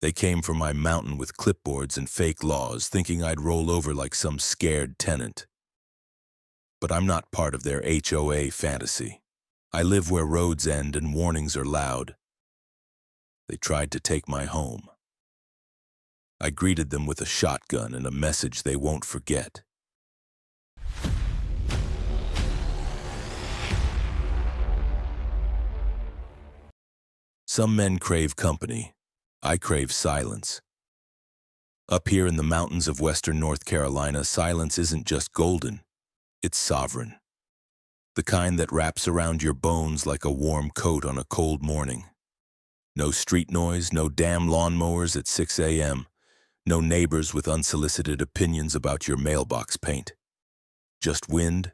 They came from my mountain with clipboards and fake laws, thinking I'd roll over like some scared tenant. But I'm not part of their HOA fantasy. I live where roads end and warnings are loud. They tried to take my home. I greeted them with a shotgun and a message they won't forget. Some men crave company. I crave silence. Up here in the mountains of western North Carolina, silence isn't just golden, it's sovereign. The kind that wraps around your bones like a warm coat on a cold morning. No street noise, no damn lawnmowers at 6 a.m., no neighbors with unsolicited opinions about your mailbox paint. Just wind,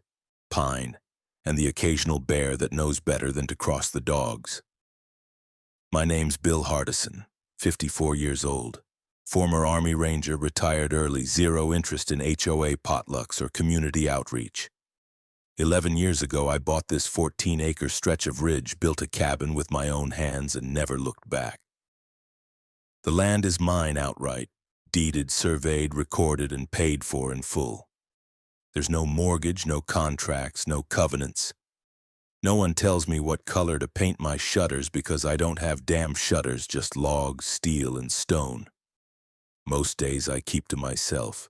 pine, and the occasional bear that knows better than to cross the dogs. My name's Bill Hardison, 54 years old. Former Army Ranger, retired early, zero interest in HOA potlucks or community outreach. 11 years ago, I bought this 14-acre stretch of ridge, built a cabin with my own hands, and never looked back. The land is mine outright, deeded, surveyed, recorded, and paid for in full. There's no mortgage, no contracts, no covenants. No one tells me what color to paint my shutters because I don't have damn shutters, just logs, steel, and stone. Most days I keep to myself.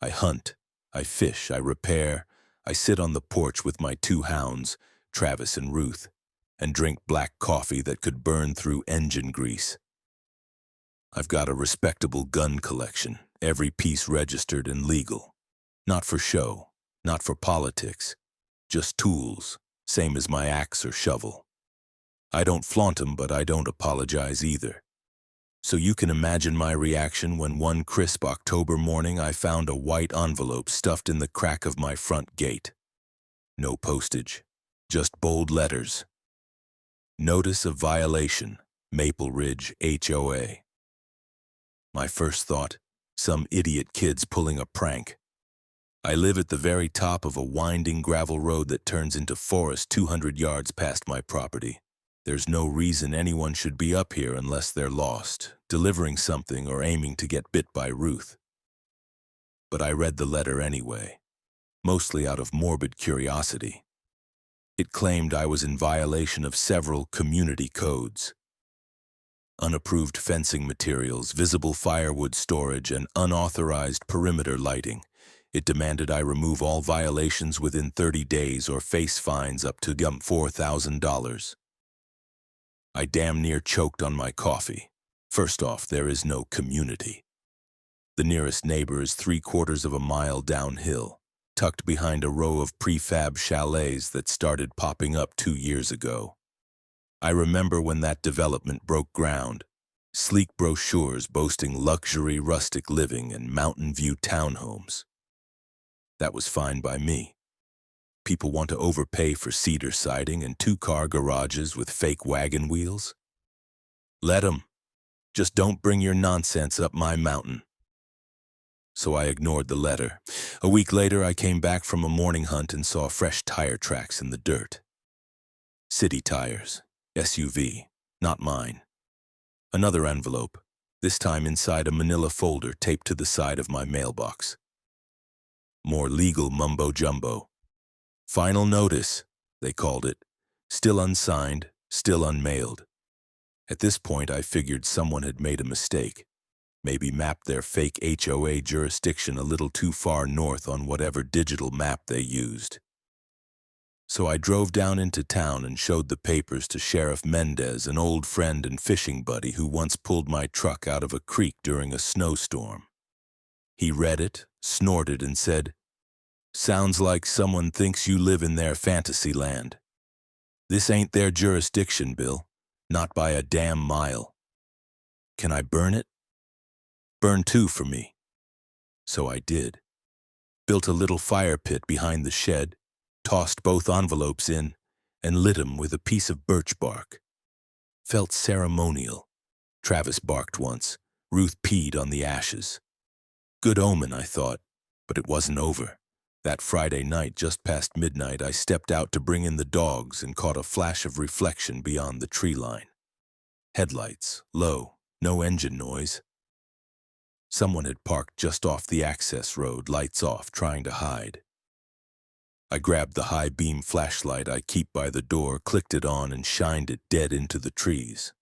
I hunt, I fish, I repair, I sit on the porch with my 2 hounds, Travis and Ruth, and drink black coffee that could burn through engine grease. I've got a respectable gun collection, every piece registered and legal. Not for show, not for politics, just tools, same as my axe or shovel. I don't flaunt 'em, but I don't apologize either. So you can imagine my reaction when one crisp October morning I found a white envelope stuffed in the crack of my front gate. No postage, just bold letters. Notice of violation, Maple Ridge HOA. My first thought, some idiot kid's pulling a prank. I live at the very top of a winding gravel road that turns into forest 200 yards past my property. There's no reason anyone should be up here unless they're lost, delivering something, or aiming to get bit by Ruth. But I read the letter anyway, mostly out of morbid curiosity. It claimed I was in violation of several community codes. Unapproved fencing materials, visible firewood storage, and unauthorized perimeter lighting. It demanded I remove all violations within 30 days or face fines up to $4,000. I damn near choked on my coffee. First off, there is no community. The nearest neighbor is 3/4 of a mile downhill, tucked behind a row of prefab chalets that started popping up 2 years ago. I remember when that development broke ground. Sleek brochures boasting luxury rustic living and mountain view townhomes. That was fine by me. People want to overpay for cedar siding and 2-car garages with fake wagon wheels? Let 'em. Just don't bring your nonsense up my mountain. So I ignored the letter. A week later, I came back from a morning hunt and saw fresh tire tracks in the dirt. City tires, SUV, not mine. Another envelope, this time inside a manila folder taped to the side of my mailbox. More legal mumbo-jumbo. Final notice, they called it. Still unsigned, still unmailed. At this point, I figured someone had made a mistake. Maybe mapped their fake HOA jurisdiction a little too far north on whatever digital map they used. So I drove down into town and showed the papers to Sheriff Mendez, an old friend and fishing buddy who once pulled my truck out of a creek during a snowstorm. He read it, snorted, and said, "Sounds like someone thinks you live in their fantasy land. This ain't their jurisdiction, Bill. Not by a damn mile. Can I burn it? Burn 2 for me." So I did. Built a little fire pit behind the shed, tossed both envelopes in, and lit 'em with a piece of birch bark. Felt ceremonial. Travis barked once. Ruth peed on the ashes. Good omen, I thought, but it wasn't over. That Friday night, just past midnight, I stepped out to bring in the dogs and caught a flash of reflection beyond the tree line. Headlights, low, No engine noise. Someone had parked just off the access road, lights off, trying to hide. I grabbed the high-beam flashlight I keep by the door, clicked it on, and shined it dead into the trees.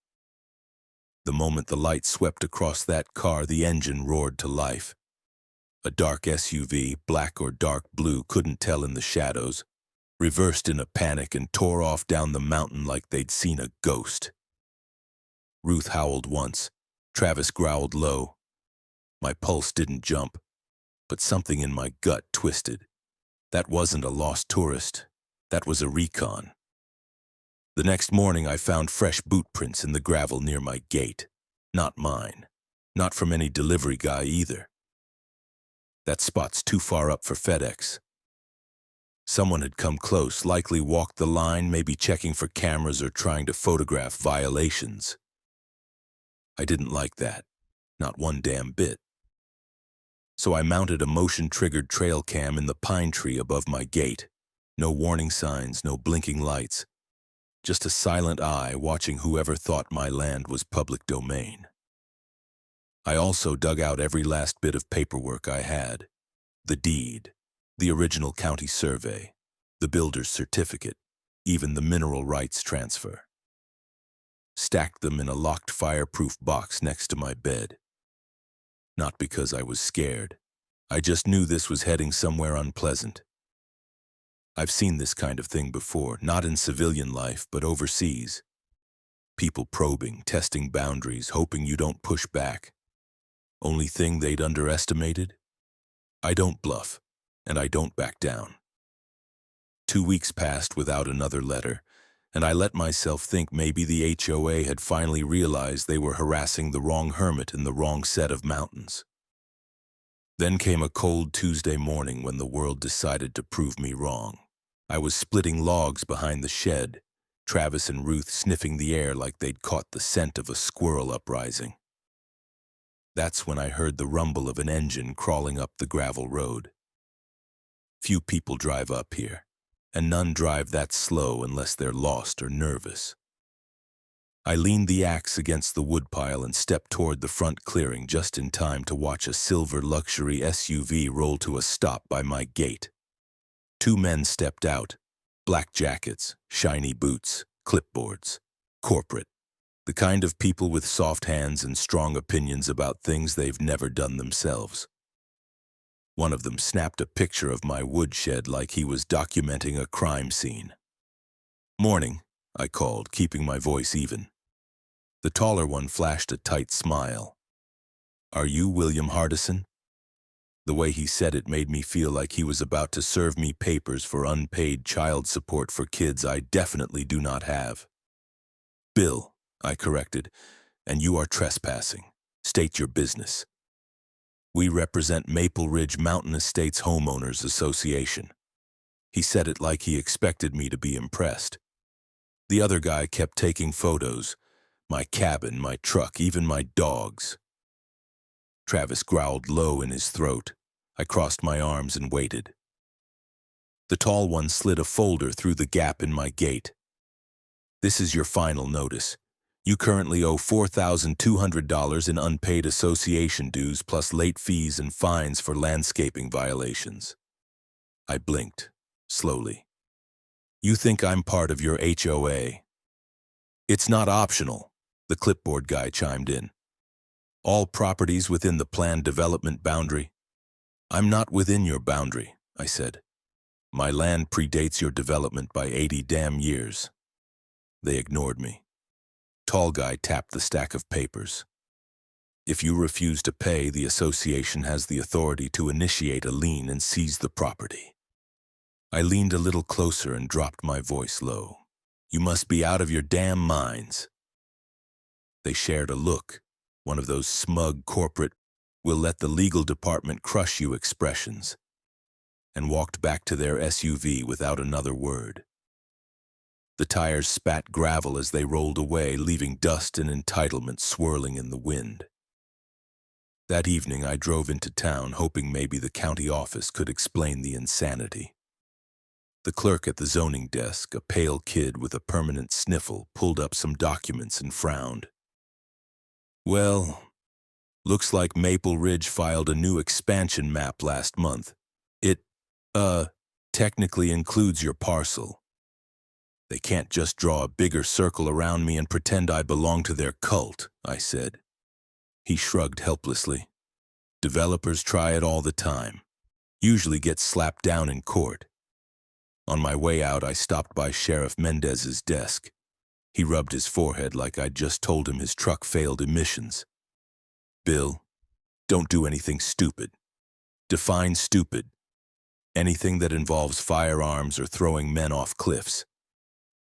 The moment the light swept across that car, the engine roared to life. A dark SUV, black or dark blue, couldn't tell in the shadows, reversed in a panic and tore off down the mountain like they'd seen a ghost. Ruth howled once. Travis growled low. My pulse didn't jump, but something in my gut twisted. That wasn't a lost tourist. That was a recon. The next morning I found fresh boot prints in the gravel near my gate. Not mine. Not from any delivery guy either. That spot's too far up for FedEx. Someone had come close, likely walked the line, maybe checking for cameras or trying to photograph violations. I didn't like that. Not one damn bit. So I mounted a motion-triggered trail cam in the pine tree above my gate. No warning signs, no blinking lights. Just a silent eye watching whoever thought my land was public domain. I also dug out every last bit of paperwork I had. The deed, the original county survey, the builder's certificate, even the mineral rights transfer. Stacked them in a locked fireproof box next to my bed. Not because I was scared. I just knew this was heading somewhere unpleasant. I've seen this kind of thing before, not in civilian life, but overseas. People probing, testing boundaries, hoping you don't push back. Only thing they'd underestimated? I don't bluff, and I don't back down. 2 weeks passed without another letter, and I let myself think maybe the HOA had finally realized they were harassing the wrong hermit in the wrong set of mountains. Then came a cold Tuesday morning when the world decided to prove me wrong. I was splitting logs behind the shed, Travis and Ruth sniffing the air like they'd caught the scent of a squirrel uprising. That's when I heard the rumble of an engine crawling up the gravel road. Few people drive up here, and none drive that slow unless they're lost or nervous. I leaned the axe against the woodpile and stepped toward the front clearing just in time to watch a silver luxury SUV roll to a stop by my gate. 2 men stepped out, black jackets, shiny boots, clipboards, corporate, the kind of people with soft hands and strong opinions about things they've never done themselves. One of them snapped a picture of my woodshed like he was documenting a crime scene. "Morning," I called, keeping my voice even. The taller one flashed a tight smile. "Are you William Hardison?" The way he said it made me feel like he was about to serve me papers for unpaid child support for kids I definitely do not have. "Bill," I corrected, "and you are trespassing. State your business." "We represent Maple Ridge Mountain Estates Homeowners Association." He said it like he expected me to be impressed. The other guy kept taking photos. My cabin, my truck, even my dogs. Travis growled low in his throat. I crossed my arms and waited. The tall one slid a folder through the gap in my gate. "This is your final notice. You currently owe $4,200 in unpaid association dues plus late fees and fines for landscaping violations." I blinked, slowly. "You think I'm part of your HOA?" "It's not optional," the clipboard guy chimed in. "All properties within the planned development boundary." "I'm not within your boundary," I said. "My land predates your development by 80 damn years." They ignored me. Tall guy tapped the stack of papers. "If you refuse to pay, the association has the authority to initiate a lien and seize the property." I leaned a little closer and dropped my voice low. "You must be out of your damn minds." They shared a look, one of those smug corporate, "we'll let the legal department crush you" expressions, and walked back to their SUV without another word. The tires spat gravel as they rolled away, leaving dust and entitlement swirling in the wind. That evening I drove into town, hoping maybe the county office could explain the insanity. The clerk at the zoning desk, a pale kid with a permanent sniffle, pulled up some documents and frowned. Well, looks like Maple Ridge filed a new expansion map last month. It, technically includes your parcel. They can't just draw a bigger circle around me and pretend I belong to their cult, I said. He shrugged helplessly. Developers try it all the time. Usually get slapped down in court. On my way out, I stopped by Sheriff Mendez's desk. He rubbed his forehead like I'd just told him his truck failed emissions. Bill, don't do anything stupid. Define stupid. Anything that involves firearms or throwing men off cliffs.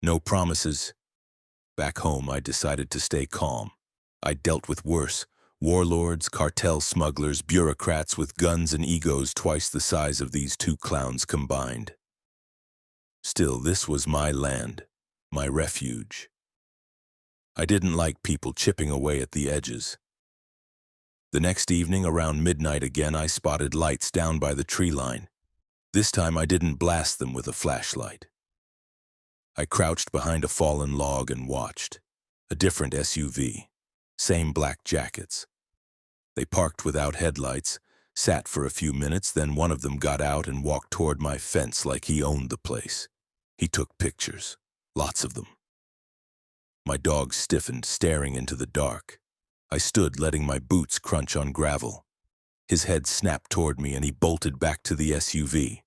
No promises. Back home, I decided to stay calm. I dealt with worse. Warlords, cartel smugglers, bureaucrats with guns and egos twice the size of these two clowns combined. Still, this was my land, my refuge. I didn't like people chipping away at the edges. The next evening, around midnight again, I spotted lights down by the tree line. This time I didn't blast them with a flashlight. I crouched behind a fallen log and watched. A different SUV. Same black jackets. They parked without headlights, sat for a few minutes, then one of them got out and walked toward my fence like he owned the place. He took pictures. Lots of them. My dog stiffened, staring into the dark. I stood, letting my boots crunch on gravel. His head snapped toward me and he bolted back to the SUV.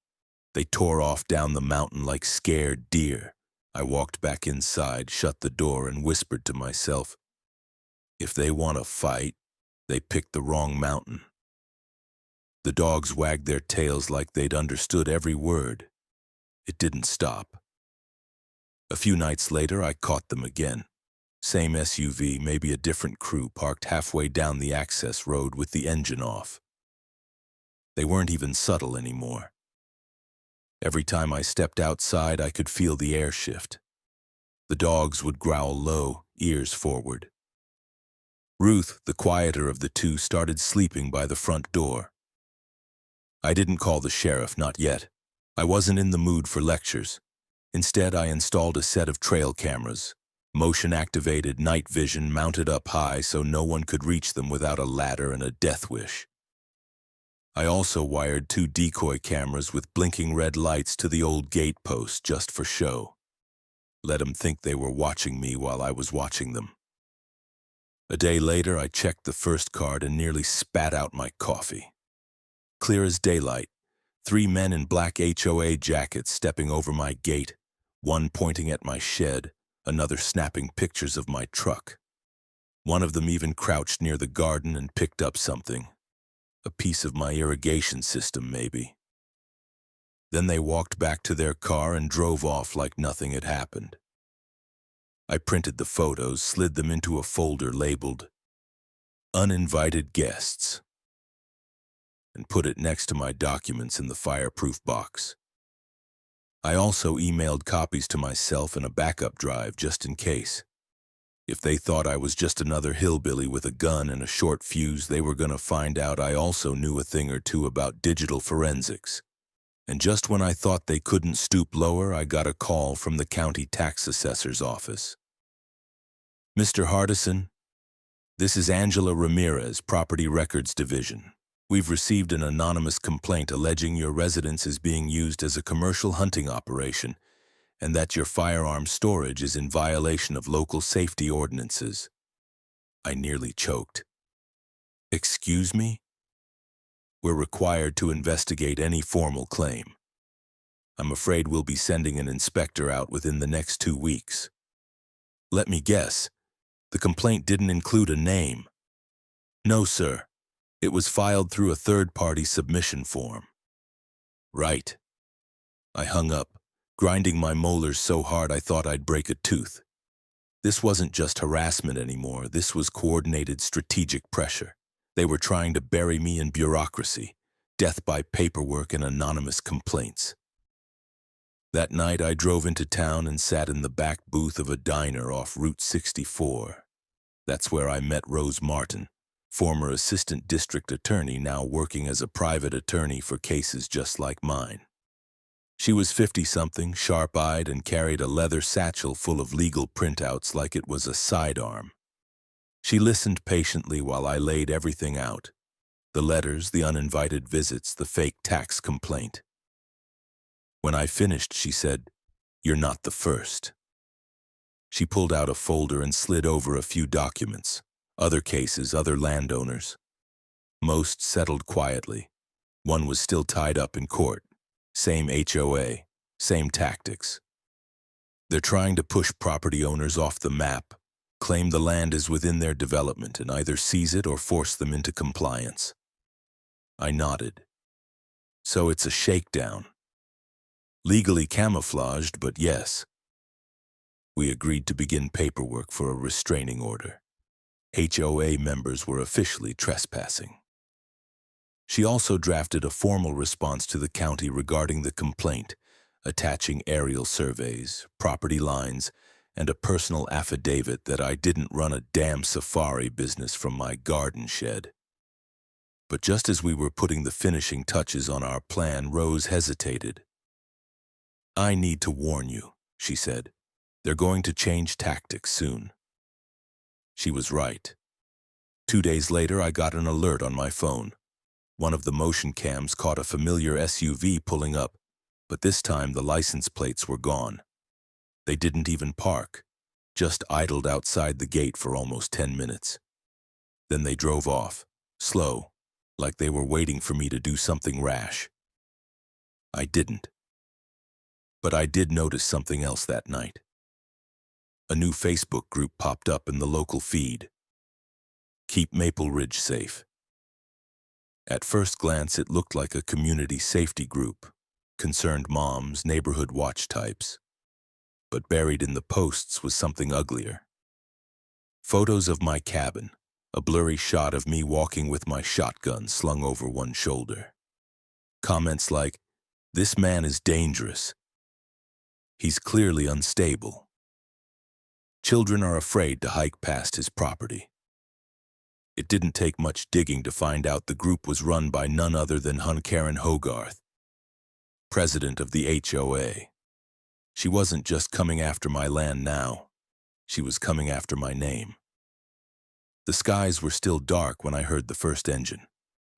They tore off down the mountain like scared deer. I walked back inside, shut the door, and whispered to myself, if they want to fight, they picked the wrong mountain. The dogs wagged their tails like they'd understood every word. It didn't stop. A few nights later, I caught them again. Same SUV, maybe a different crew, parked halfway down the access road with the engine off. They weren't even subtle anymore. Every time I stepped outside, I could feel the air shift. The dogs would growl low, ears forward. Ruth, the quieter of the two, started sleeping by the front door. I didn't call the sheriff, not yet. I wasn't in the mood for lectures. Instead, I installed a set of trail cameras, motion-activated night vision mounted up high so no one could reach them without a ladder and a death wish. I also wired 2 decoy cameras with blinking red lights to the old gate post just for show. Let them think they were watching me while I was watching them. A day later, I checked the first card and nearly spat out my coffee. Clear as daylight, 3 men in black HOA jackets stepping over my gate, one pointing at my shed, another snapping pictures of my truck. One of them even crouched near the garden and picked up something. A piece of my irrigation system, maybe. Then they walked back to their car and drove off like nothing had happened. I printed the photos, slid them into a folder labeled Uninvited Guests, and put it next to my documents in the fireproof box. I also emailed copies to myself and a backup drive just in case. If they thought I was just another hillbilly with a gun and a short fuse, they were gonna find out I also knew a thing or two about digital forensics. And just when I thought they couldn't stoop lower, I got a call from the county tax assessor's office. Mr. Hardison, this is Angela Ramirez, Property Records Division. We've received an anonymous complaint alleging your residence is being used as a commercial hunting operation and that your firearm storage is in violation of local safety ordinances. I nearly choked. Excuse me? We're required to investigate any formal claim. I'm afraid we'll be sending an inspector out within the next 2 weeks. Let me guess, the complaint didn't include a name. No, sir. It was filed through a third-party submission form. Right. I hung up, grinding my molars so hard I thought I'd break a tooth. This wasn't just harassment anymore, this was coordinated strategic pressure. They were trying to bury me in bureaucracy, death by paperwork and anonymous complaints. That night I drove into town and sat in the back booth of a diner off Route 64. That's where I met Rose Martin, former assistant district attorney now working as a private attorney for cases just like mine. She was 50-something, sharp-eyed, and carried a leather satchel full of legal printouts like it was a sidearm. She listened patiently while I laid everything out. The letters, the uninvited visits, the fake tax complaint. When I finished, she said, "You're not the first." She pulled out a folder and slid over a few documents. Other cases, other landowners. Most settled quietly. One was still tied up in court. Same HOA, same tactics. They're trying to push property owners off the map, claim the land is within their development, and either seize it or force them into compliance. I nodded. So it's a shakedown. Legally camouflaged, but yes. We agreed to begin paperwork for a restraining order. HOA members were officially trespassing. She also drafted a formal response to the county regarding the complaint, attaching aerial surveys, property lines, and a personal affidavit that I didn't run a damn safari business from my garden shed. But just as we were putting the finishing touches on our plan, Rose hesitated. "I need to warn you," she said. "They're going to change tactics soon." She was right. 2 days later, I got an alert on my phone. One of the motion cams caught a familiar SUV pulling up, but this time the license plates were gone. They didn't even park, just idled outside the gate for almost 10 minutes. Then they drove off, slow, like they were waiting for me to do something rash. I didn't. But I did notice something else that night. A new Facebook group popped up in the local feed. Keep Maple Ridge Safe. At first glance, it looked like a community safety group, concerned moms, neighborhood watch types. But buried in the posts was something uglier. Photos of my cabin, a blurry shot of me walking with my shotgun slung over one shoulder. Comments like, "This man is dangerous. He's clearly unstable. Children are afraid to hike past his property." It didn't take much digging to find out the group was run by none other than Karen Hogarth, president of the HOA. She wasn't just coming after my land now. She was coming after my name. The skies were still dark when I heard the first engine.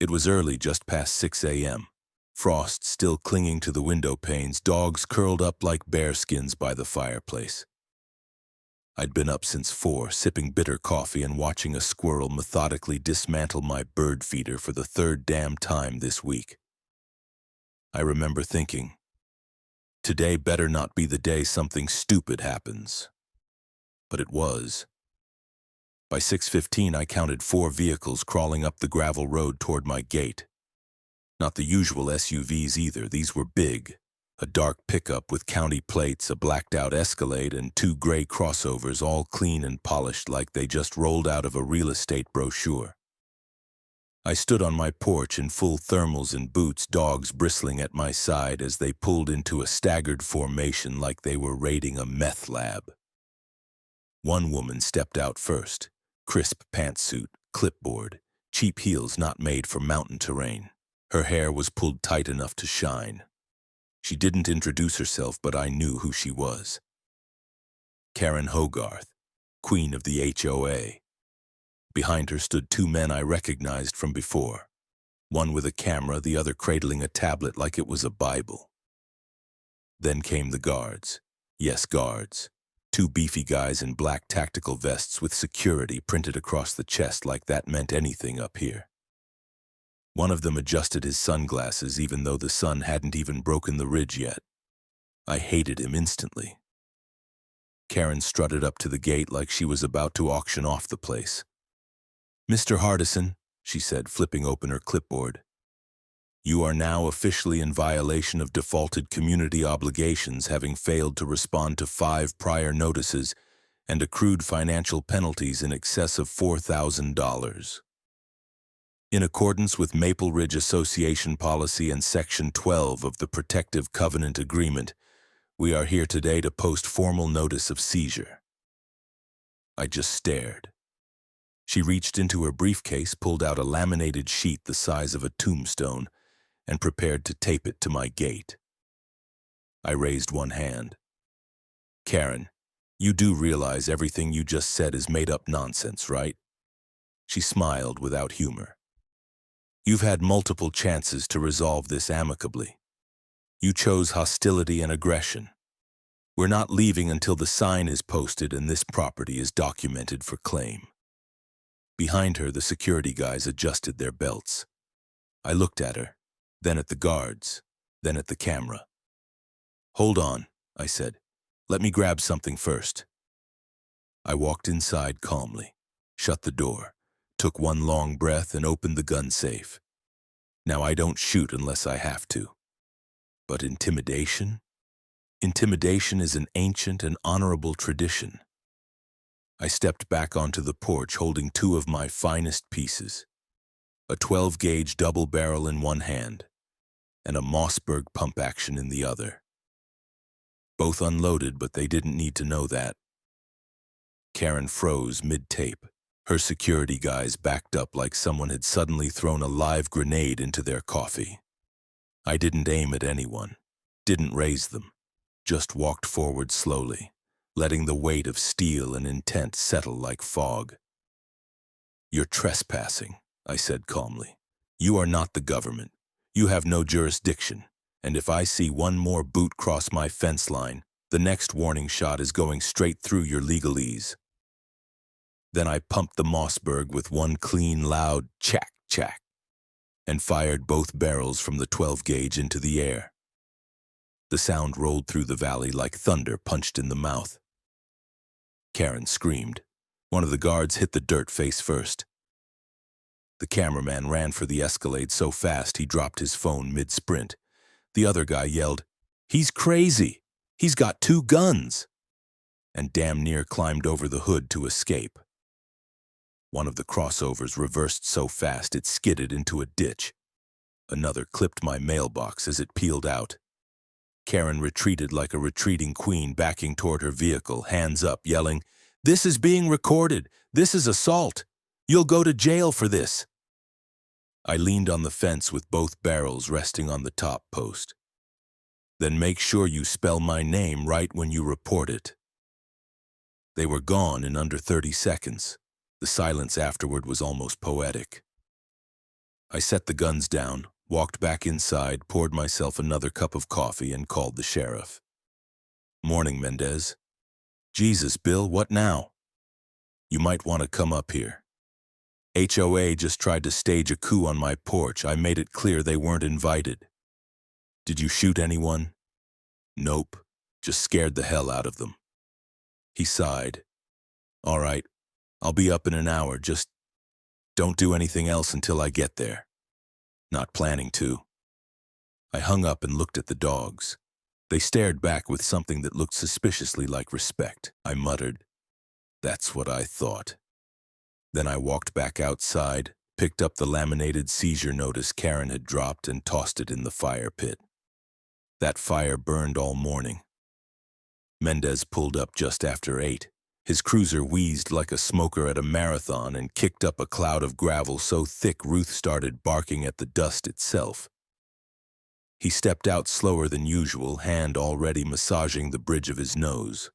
It was early, just past 6 a.m. Frost still clinging to the window panes, dogs curled up like bearskins by the fireplace. I'd been up since 4, sipping bitter coffee and watching a squirrel methodically dismantle my bird feeder for the 3rd damn time this week. I remember thinking, today better not be the day something stupid happens. But it was. By 6:15, I counted 4 vehicles crawling up the gravel road toward my gate. Not the usual SUVs either, these were big. A dark pickup with county plates, a blacked-out Escalade, and 2 gray crossovers, all clean and polished like they just rolled out of a real estate brochure. I stood on my porch in full thermals and boots, dogs bristling at my side as they pulled into a staggered formation like they were raiding a meth lab. One woman stepped out first, crisp pantsuit, clipboard, cheap heels not made for mountain terrain. Her hair was pulled tight enough to shine. She didn't introduce herself, but I knew who she was. Karen Hogarth, queen of the HOA. Behind her stood 2 men I recognized from before, one with a camera, the other cradling a tablet like it was a Bible. Then came the guards. Yes, guards. 2 beefy guys in black tactical vests with security printed across the chest like that meant anything up here. One of them adjusted his sunglasses even though the sun hadn't even broken the ridge yet. I hated him instantly. Karen strutted up to the gate like she was about to auction off the place. "Mr. Hardison," she said, flipping open her clipboard, "you are now officially in violation of defaulted community obligations, having failed to respond to 5 prior notices and accrued financial penalties in excess of $4,000. In accordance with Maple Ridge Association Policy and Section 12 of the Protective Covenant Agreement, we are here today to post formal notice of seizure." I just stared. She reached into her briefcase, pulled out a laminated sheet the size of a tombstone, and prepared to tape it to my gate. I raised one hand. "Karen, you do realize everything you just said is made-up nonsense, right?" She smiled without humor. You've had multiple chances to resolve this amicably. You chose hostility and aggression. We're not leaving until the sign is posted and this property is documented for claim. Behind her, the security guys adjusted their belts. I looked at her, then at the guards, then at the camera. Hold on, I said. Let me grab something first. I walked inside calmly, shut the door, took one long breath and opened the gun safe. Now I don't shoot unless I have to. But intimidation? Intimidation is an ancient and honorable tradition. I stepped back onto the porch holding two of my finest pieces, a 12-gauge double barrel in one hand and a Mossberg pump action in the other. Both unloaded, but they didn't need to know that. Karen froze mid-tape. Her security guys backed up like someone had suddenly thrown a live grenade into their coffee. I didn't aim at anyone, didn't raise them, just walked forward slowly, letting the weight of steel and intent settle like fog. You're trespassing, I said calmly. You are not the government. You have no jurisdiction, and if I see one more boot cross my fence line, the next warning shot is going straight through your legalese. Then I pumped the Mossberg with one clean, loud chack, chack, and fired both barrels from the 12-gauge into the air. The sound rolled through the valley like thunder punched in the mouth. Karen screamed. One of the guards hit the dirt face first. The cameraman ran for the Escalade so fast he dropped his phone mid-sprint. The other guy yelled, "He's crazy! He's got 2 guns!" and damn near climbed over the hood to escape. One of the crossovers reversed so fast it skidded into a ditch. Another clipped my mailbox as it peeled out. Karen retreated like a retreating queen backing toward her vehicle, hands up, yelling, "This is being recorded! This is assault! You'll go to jail for this!" I leaned on the fence with both barrels resting on the top post. "Then make sure you spell my name right when you report it." They were gone in under 30 seconds. The silence afterward was almost poetic. I set the guns down, walked back inside, poured myself another cup of coffee, and called the sheriff. "Morning, Mendez." "Jesus, Bill, what now?" "You might want to come up here. HOA just tried to stage a coup on my porch. I made it clear they weren't invited." "Did you shoot anyone?" "Nope, just scared the hell out of them." He sighed. "All right, I'll be up in an hour. Just don't do anything else until I get there." "Not planning to." I hung up and looked at the dogs. They stared back with something that looked suspiciously like respect. I muttered, "That's what I thought." Then I walked back outside, picked up the laminated seizure notice Karen had dropped, and tossed it in the fire pit. That fire burned all morning. Mendez pulled up just after 8. His cruiser wheezed like a smoker at a marathon and kicked up a cloud of gravel so thick Ruth started barking at the dust itself. He stepped out slower than usual, hand already massaging the bridge of his nose.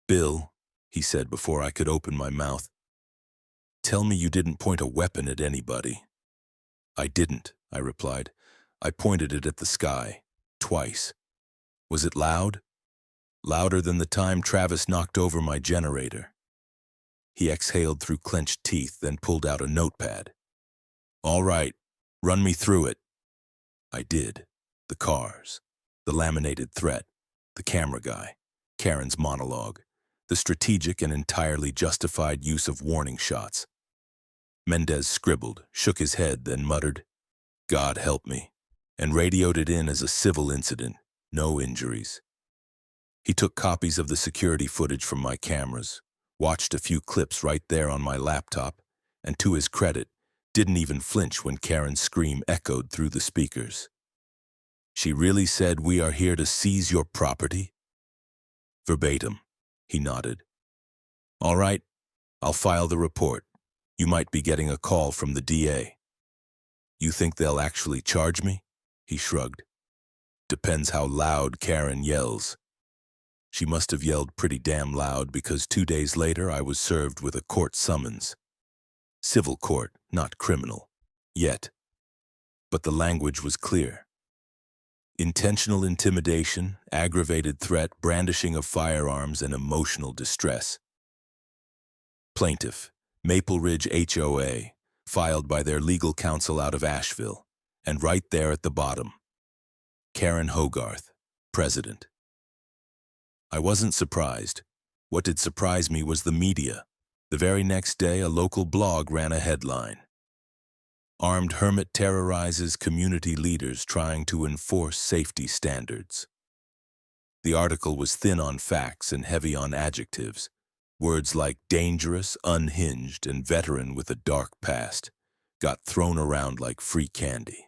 "Bill," he said before I could open my mouth, "tell me you didn't point a weapon at anybody." "I didn't," I replied. "I pointed it at the sky, twice." "Was it loud?" "Louder than the time Travis knocked over my generator." He exhaled through clenched teeth, then pulled out a notepad. "All right, run me through it." I did. The cars, the laminated threat, the camera guy, Karen's monologue, the strategic and entirely justified use of warning shots. Mendez scribbled, shook his head, then muttered, "God help me," and radioed it in as a civil incident, no injuries. He took copies of the security footage from my cameras, watched a few clips right there on my laptop, and to his credit, didn't even flinch when Karen's scream echoed through the speakers. "She really said we are here to seize your property?" "Verbatim," he nodded. "All right, I'll file the report. You might be getting a call from the DA. "You think they'll actually charge me?" He shrugged. "Depends how loud Karen yells." She must have yelled pretty damn loud because 2 days later I was served with a court summons. Civil court, not criminal. Yet. But the language was clear. Intentional intimidation, aggravated threat, brandishing of firearms, and emotional distress. Plaintiff, Maple Ridge HOA, filed by their legal counsel out of Asheville, and right there at the bottom, Karen Hogarth, president. I wasn't surprised. What did surprise me was the media. The very next day, a local blog ran a headline. Armed hermit terrorizes community leaders trying to enforce safety standards. The article was thin on facts and heavy on adjectives. Words like dangerous, unhinged, and veteran with a dark past got thrown around like free candy.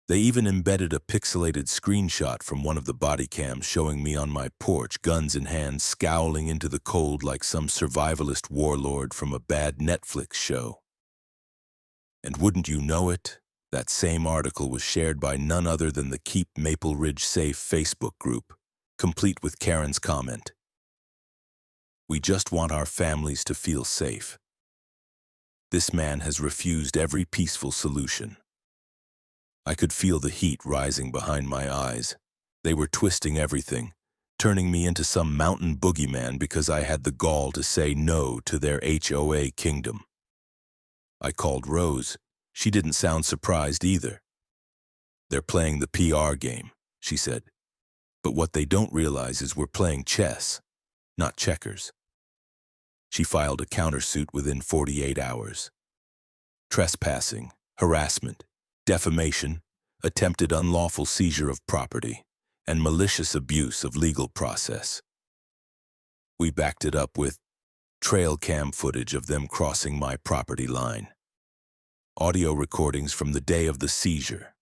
They even embedded a pixelated screenshot from one of the body cams showing me on my porch, guns in hand, scowling into the cold like some survivalist warlord from a bad Netflix show. And wouldn't you know it, that same article was shared by none other than the Keep Maple Ridge Safe Facebook group, complete with Karen's comment. We just want our families to feel safe. This man has refused every peaceful solution. I could feel the heat rising behind my eyes. They were twisting everything, turning me into some mountain boogeyman because I had the gall to say no to their HOA kingdom. I called Rose. She didn't sound surprised either. They're playing the PR game, she said. But what they don't realize is we're playing chess, not checkers. She filed a countersuit within 48 hours. Trespassing, harassment, defamation, attempted unlawful seizure of property, and malicious abuse of legal process. We backed it up with trail cam footage of them crossing my property line, audio recordings from the day of the seizure,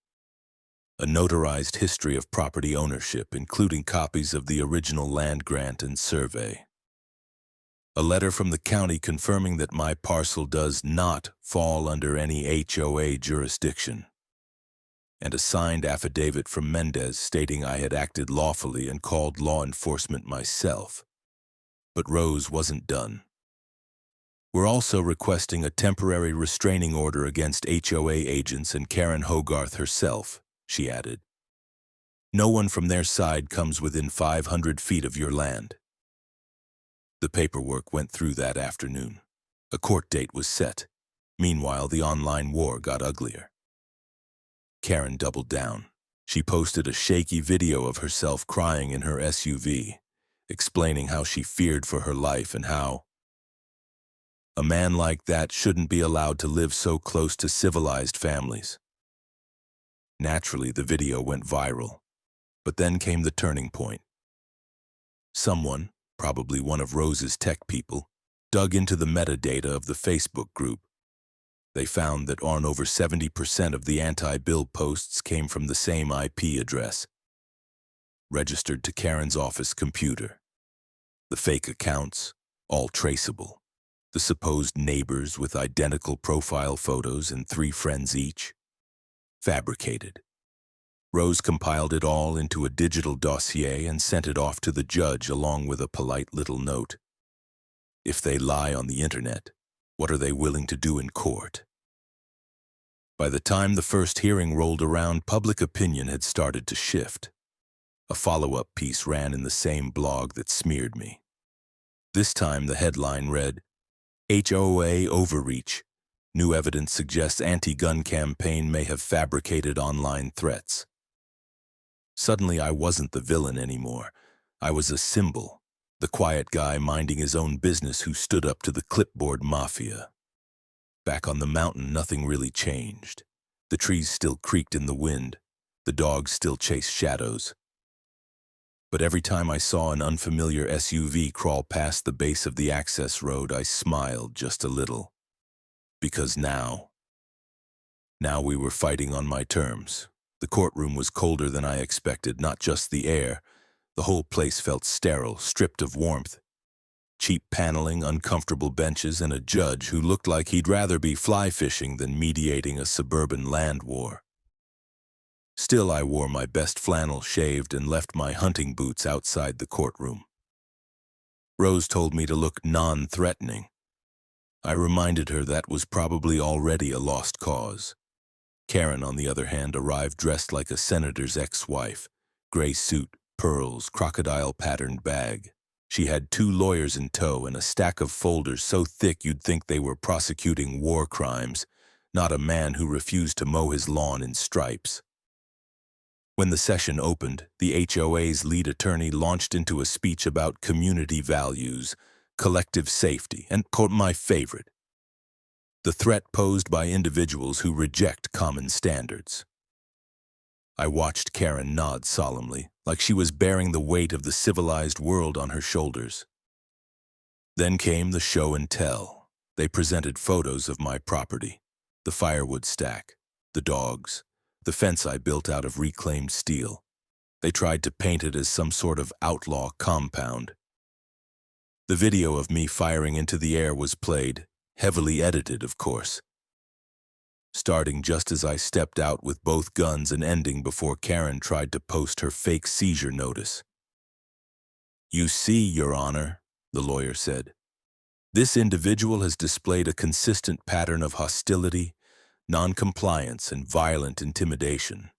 a notarized history of property ownership, including copies of the original land grant and survey, a letter from the county confirming that my parcel does not fall under any HOA jurisdiction, and a signed affidavit from Mendez stating I had acted lawfully and called law enforcement myself. But Rose wasn't done. We're also requesting a temporary restraining order against HOA agents and Karen Hogarth herself, she added. No one from their side comes within 500 feet of your land. The paperwork went through that afternoon. A court date was set. Meanwhile, the online war got uglier. Karen doubled down. She posted a shaky video of herself crying in her SUV, explaining how she feared for her life and how a man like that shouldn't be allowed to live so close to civilized families. Naturally, the video went viral. But then came the turning point. Someone, probably one of Rose's tech people, dug into the metadata of the Facebook group. They found that on over 70% of the anti-bill posts came from the same IP address, registered to Karen's office computer. The fake accounts, all traceable. The supposed neighbors with identical profile photos and 3 friends each, fabricated. Rose compiled it all into a digital dossier and sent it off to the judge along with a polite little note. If they lie on the internet, what are they willing to do in court? By the time the first hearing rolled around, public opinion had started to shift. A follow-up piece ran in the same blog that smeared me. This time the headline read, HOA overreach. New evidence suggests anti-gun campaign may have fabricated online threats. Suddenly I wasn't the villain anymore. I was a symbol, the quiet guy minding his own business who stood up to the clipboard mafia. Back on the mountain, nothing really changed. The trees still creaked in the wind. The dogs still chased shadows. But every time I saw an unfamiliar SUV crawl past the base of the access road, I smiled just a little. Because now we were fighting on my terms. The courtroom was colder than I expected, not just the air. The whole place felt sterile, stripped of warmth. Cheap paneling, uncomfortable benches, and a judge who looked like he'd rather be fly fishing than mediating a suburban land war. Still, I wore my best flannel, shaved, and left my hunting boots outside the courtroom. Rose told me to look non-threatening. I reminded her that was probably already a lost cause. Karen, on the other hand, arrived dressed like a senator's ex-wife. Gray suit, pearls, crocodile-patterned bag. She had 2 lawyers in tow and a stack of folders so thick you'd think they were prosecuting war crimes, not a man who refused to mow his lawn in stripes. When the session opened, the HOA's lead attorney launched into a speech about community values, collective safety, and, quote, my favorite, the threat posed by individuals who reject common standards. I watched Karen nod solemnly, like she was bearing the weight of the civilized world on her shoulders. Then came the show and tell. They presented photos of my property, the firewood stack, the dogs, the fence I built out of reclaimed steel. They tried to paint it as some sort of outlaw compound. The video of me firing into the air was played, heavily edited, of course, starting just as I stepped out with both guns and ending before Karen tried to post her fake seizure notice. "You see, Your Honor," the lawyer said, "this individual has displayed a consistent pattern of hostility, non-compliance, and violent intimidation.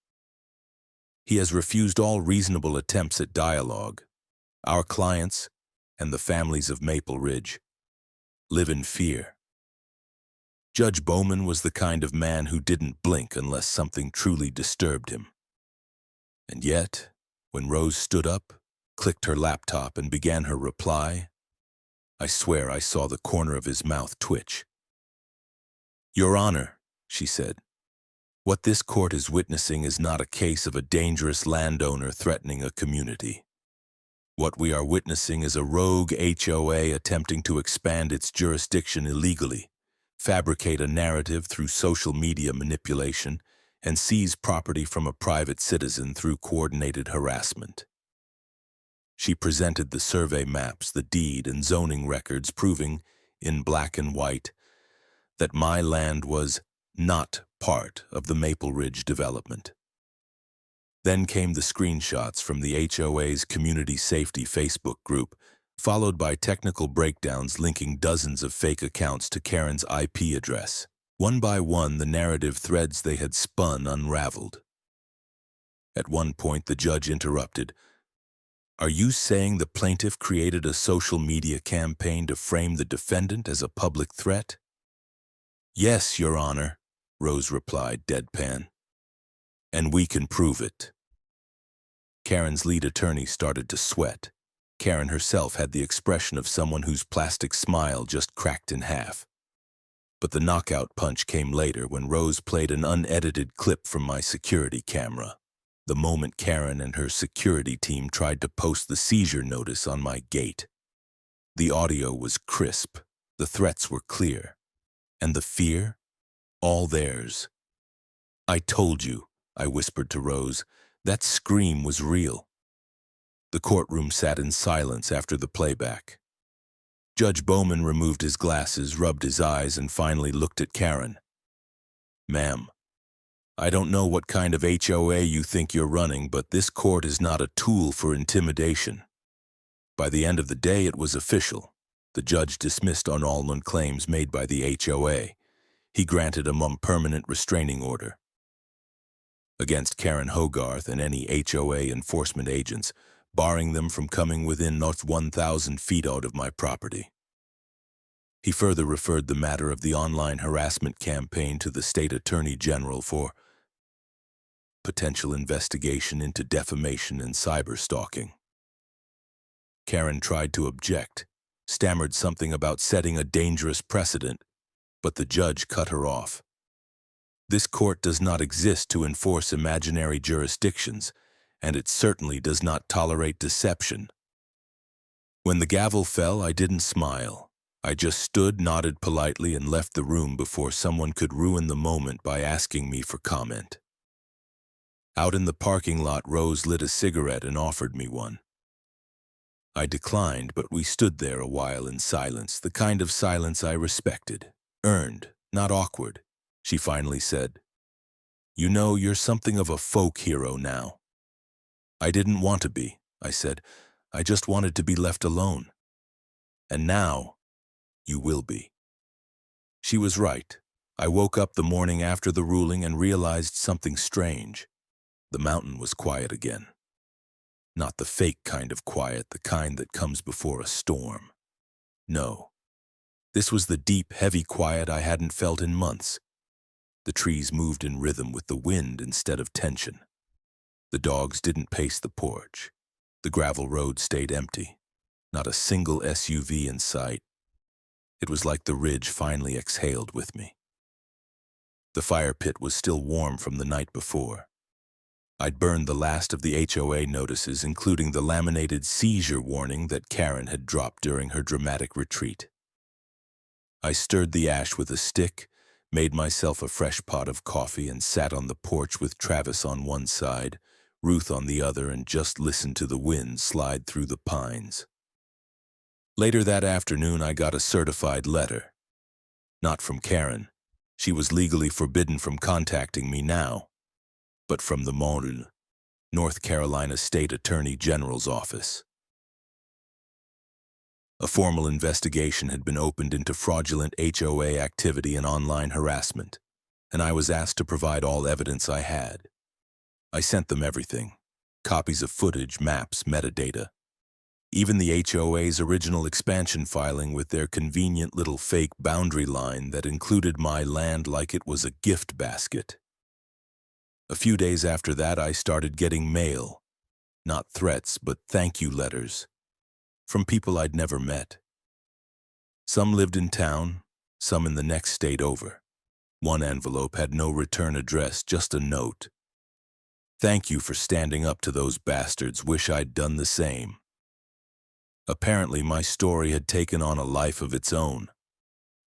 He has refused all reasonable attempts at dialogue. Our clients, and the families of Maple Ridge, live in fear." Judge Bowman was the kind of man who didn't blink unless something truly disturbed him. And yet, when Rose stood up, clicked her laptop, and began her reply, I swear I saw the corner of his mouth twitch. "Your Honor," she said, "what this court is witnessing is not a case of a dangerous landowner threatening a community. What we are witnessing is a rogue HOA attempting to expand its jurisdiction illegally, fabricate a narrative through social media manipulation, and seize property from a private citizen through coordinated harassment." She presented the survey maps, the deed, and zoning records proving, in black and white, that my land was not part of the Maple Ridge development. Then came the screenshots from the HOA's Community Safety Facebook group, followed by technical breakdowns linking dozens of fake accounts to Karen's IP address. One by one, the narrative threads they had spun unraveled. At one point, the judge interrupted. "Are you saying the plaintiff created a social media campaign to frame the defendant as a public threat?" "Yes, Your Honor," Rose replied, deadpan. "And we can prove it." Karen's lead attorney started to sweat. Karen herself had the expression of someone whose plastic smile just cracked in half. But the knockout punch came later when Rose played an unedited clip from my security camera. The moment Karen and her security team tried to post the seizure notice on my gate. The audio was crisp, the threats were clear, and the fear, all theirs. "I told you," I whispered to Rose, "that scream was real." The courtroom sat in silence after the playback. Judge Bowman removed his glasses, rubbed his eyes, and finally looked at Karen. "Ma'am, I don't know what kind of HOA you think you're running, but this court is not a tool for intimidation." By the end of the day, it was official. The judge dismissed annulment claims made by the HOA. He granted a permanent restraining order against Karen Hogarth and any HOA enforcement agents, barring them from coming within not 1,000 feet out of my property. He further referred the matter of the online harassment campaign to the state attorney general for potential investigation into defamation and cyberstalking. Karen tried to object, stammered something about setting a dangerous precedent, but the judge cut her off. This court does not exist to enforce imaginary jurisdictions, and it certainly does not tolerate deception. When the gavel fell, I didn't smile. I just stood, nodded politely, and left the room before someone could ruin the moment by asking me for comment. Out in the parking lot, Rose lit a cigarette and offered me one. I declined, but we stood there a while in silence, the kind of silence I respected. Earned, not awkward. She finally said, "You know, you're something of a folk hero now." "I didn't want to be," I said. "I just wanted to be left alone. And now, you will be." She was right. I woke up the morning after the ruling and realized something strange. The mountain was quiet again. Not the fake kind of quiet, the kind that comes before a storm. No. This was the deep, heavy quiet I hadn't felt in months. The trees moved in rhythm with the wind instead of tension. The dogs didn't pace the porch. The gravel road stayed empty. Not a single SUV in sight. It was like the ridge finally exhaled with me. The fire pit was still warm from the night before. I'd burned the last of the HOA notices, including the laminated seizure warning that Karen had dropped during her dramatic retreat. I stirred the ash with a stick, made myself a fresh pot of coffee, and sat on the porch with Travis on one side, Ruth on the other, and just listened to the wind slide through the pines. Later that afternoon, I got a certified letter. Not from Karen. She was legally forbidden from contacting me now. But from the Montreal, North Carolina State Attorney General's office. A formal investigation had been opened into fraudulent HOA activity and online harassment, and I was asked to provide all evidence I had. I sent them everything: copies of footage, maps, metadata. Even the HOA's original expansion filing with their convenient little fake boundary line that included my land like it was a gift basket. A few days after that, I started getting mail. Not threats, but thank you letters. From people I'd never met. Some lived in town, some in the next state over. One envelope had no return address, just a note. Thank you for standing up to those bastards. Wish I'd done the same. Apparently, my story had taken on a life of its own.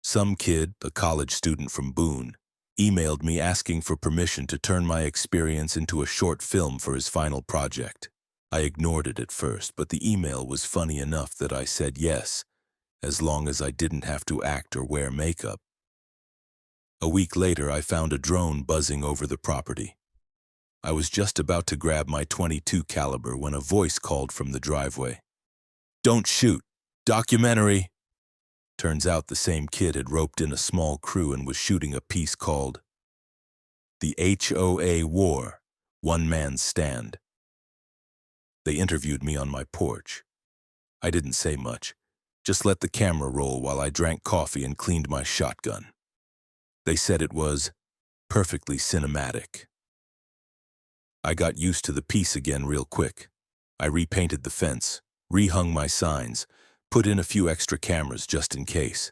Some kid, a college student from Boone, emailed me asking for permission to turn my experience into a short film for his final project. I ignored it at first, but the email was funny enough that I said yes, as long as I didn't have to act or wear makeup. A week later, I found a drone buzzing over the property. I was just about to grab my .22 caliber when a voice called from the driveway. "Don't shoot! Documentary!" Turns out the same kid had roped in a small crew and was shooting a piece called The HOA War, One Man's Stand. They interviewed me on my porch. I didn't say much, just let the camera roll while I drank coffee and cleaned my shotgun. They said it was perfectly cinematic. I got used to the piece again real quick. I repainted the fence, rehung my signs, put in a few extra cameras just in case.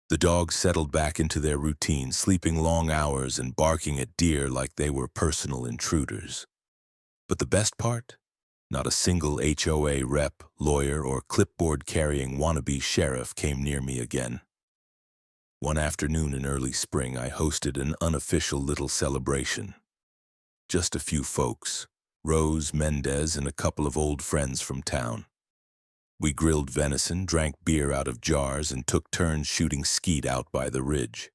The dogs settled back into their routine, sleeping long hours and barking at deer like they were personal intruders. But the best part? Not a single HOA rep, lawyer, or clipboard-carrying wannabe sheriff came near me again. One afternoon in early spring, I hosted an unofficial little celebration. Just a few folks, Rose, Mendez, and a couple of old friends from town. We grilled venison, drank beer out of jars, and took turns shooting skeet out by the ridge.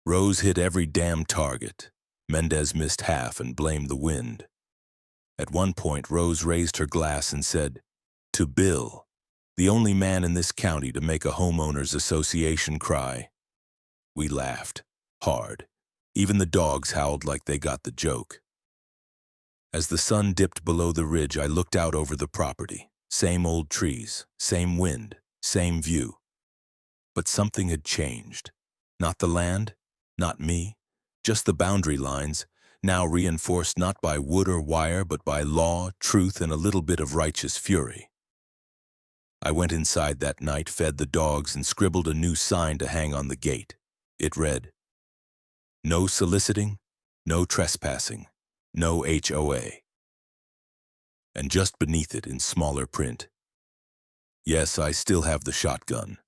Rose hit every damn target. Mendez missed half and blamed the wind. At one point, Rose raised her glass and said, "To Bill, the only man in this county to make a homeowners association cry." We laughed, hard. Even the dogs howled like they got the joke. As the sun dipped below the ridge, I looked out over the property. Same old trees, same wind, same view. But something had changed. Not the land, not me, just the boundary lines, now reinforced not by wood or wire, but by law, truth, and a little bit of righteous fury. I went inside that night, fed the dogs, and scribbled a new sign to hang on the gate. It read, "No soliciting, no trespassing, no HOA." And just beneath it, in smaller print, "Yes, I still have the shotgun.